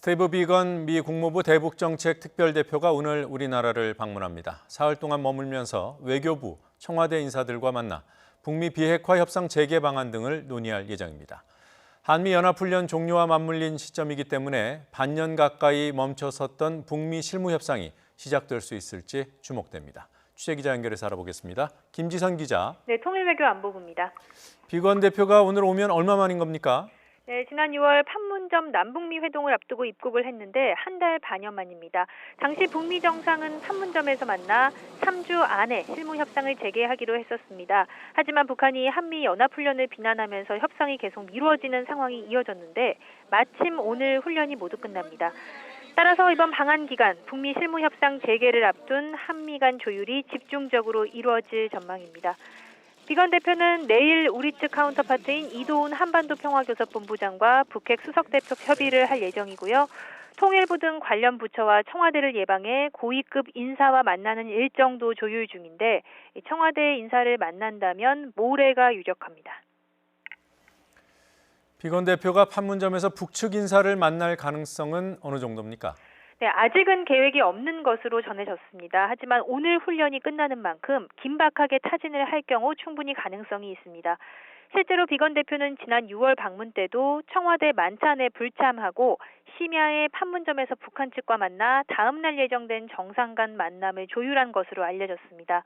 스티브 비건 미 국무부 대북정책 특별대표가 오늘 우리나라를 방문합니다. 사흘 동안 머물면서 외교부, 청와대 인사들과 만나 북미 비핵화 협상 재개 방안 등을 논의할 예정입니다. 한미연합훈련 종료와 맞물린 시점이기 때문에 반년 가까이 멈춰섰던 북미 실무협상이 시작될 수 있을지 주목됩니다. 취재기자 연결해서 알아보겠습니다. 김지선 기자. 네, 통일외교안보부입니다. 비건 대표가 오늘 오면 얼마 만인 겁니까? 네, 지난 6월 판문점 남북미 회동을 앞두고 입국을 했는데 한 달 반여 만입니다. 당시 북미 정상은 판문점에서 만나 3주 안에 실무 협상을 재개하기로 했었습니다. 하지만 북한이 한미 연합훈련을 비난하면서 협상이 계속 미뤄지는 상황이 이어졌는데 마침 오늘 훈련이 모두 끝납니다. 따라서 이번 방한 기간 북미 실무 협상 재개를 앞둔 한미 간 조율이 집중적으로 이루어질 전망입니다. 비건 대표는 내일 우리 측 카운터파트인 이도훈 한반도 평화교섭본부장과 북핵 수석대표 협의를 할 예정이고요. 통일부 등 관련 부처와 청와대를 예방해 고위급 인사와 만나는 일정도 조율 중인데 청와대 인사를 만난다면 모레가 유력합니다. 비건 대표가 판문점에서 북측 인사를 만날 가능성은 어느 정도입니까? 네, 아직은 계획이 없는 것으로 전해졌습니다. 하지만 오늘 훈련이 끝나는 만큼 긴박하게 타진을 할 경우 충분히 가능성이 있습니다. 실제로 비건 대표는 지난 6월 방문 때도 청와대 만찬에 불참하고 심야에 판문점에서 북한 측과 만나 다음 날 예정된 정상 간 만남을 조율한 것으로 알려졌습니다.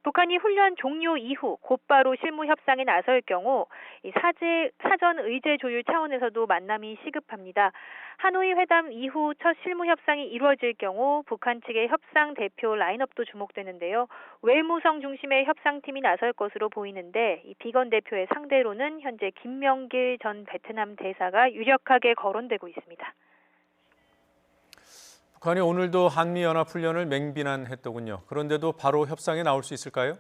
북한이 훈련 종료 이후 곧바로 실무 협상에 나설 경우 사전 의제 조율 차원에서도 만남이 시급합니다. 하노이 회담 이후 첫 실무 협상이 이루어질 경우 북한 측의 협상 대표 라인업도 주목되는데요. 외무성 중심의 협상팀이 나설 것으로 보이는데 이 비건 대표의 상대로는 현재 김명길 전 베트남 대사가 유력하게 거론되고 있습니다. 북한이 오늘도 한미연합훈련을 맹비난했더군요. 그런데도 바로 협상에 나올 수 있을까요?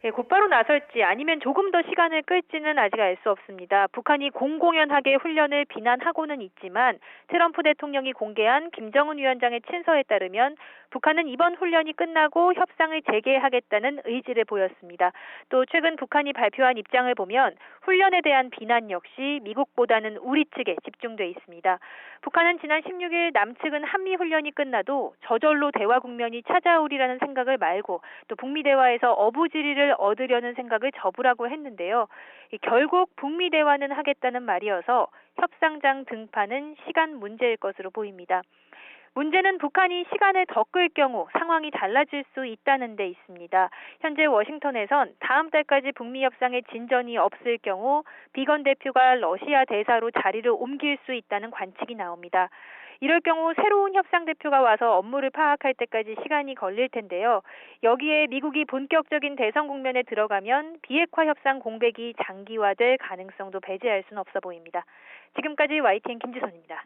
예, 곧바로 나설지 아니면 조금 더 시간을 끌지는 아직 알 수 없습니다. 북한이 공공연하게 훈련을 비난하고는 있지만 트럼프 대통령이 공개한 김정은 위원장의 친서에 따르면 북한은 이번 훈련이 끝나고 협상을 재개하겠다는 의지를 보였습니다. 또 최근 북한이 발표한 입장을 보면 훈련에 대한 비난 역시 미국보다는 우리 측에 집중돼 있습니다. 북한은 지난 16일 남측은 한미훈련이 끝나도 저절로 대화 국면이 찾아오리라는 생각을 말고 또 북미 대화에서 어부지리를 얻으려는 생각을 접으라고 했는데요. 결국 북미 대화는 하겠다는 말이어서 협상장 등판은 시간 문제일 것으로 보입니다. 문제는 북한이 시간을 더 끌 경우 상황이 달라질 수 있다는 데 있습니다. 현재 워싱턴에선 다음 달까지 북미 협상에 진전이 없을 경우 비건 대표가 러시아 대사로 자리를 옮길 수 있다는 관측이 나옵니다. 이럴 경우 새로운 협상 대표가 와서 업무를 파악할 때까지 시간이 걸릴 텐데요. 여기에 미국이 본격적인 대선 국면에 들어가면 비핵화 협상 공백이 장기화될 가능성도 배제할 수는 없어 보입니다. 지금까지 YTN 김지선입니다.